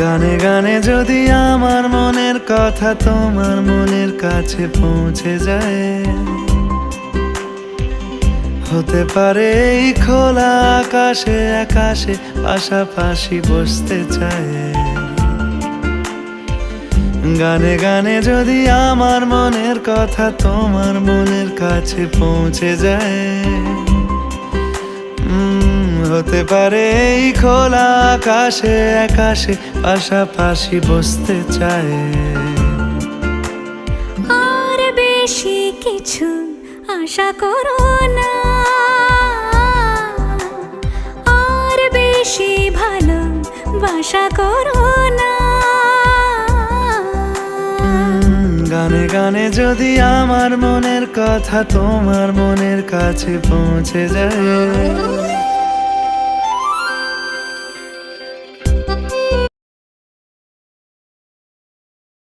গানে গানে যদি আমার মনের কথা তোমার মনের কাছে পৌঁছে যায়, হতে পারে এই খোলা আকাশে আকাশে পাশাপাশি বসতে চায়। গানে গানে যদি আমার মনের কথা তোমার মনের কাছে পৌঁছে যায়, হতে পারে এই খোলা আকাশে আকাশে পাশাপাশি বসতে চায়। আর বেশি কিছু আশা করো না, আর বেশি ভালোবাসা করো না। গানে গানে যদি আমার মনের কথা তোমার মনের কাছে পৌঁছে যায়,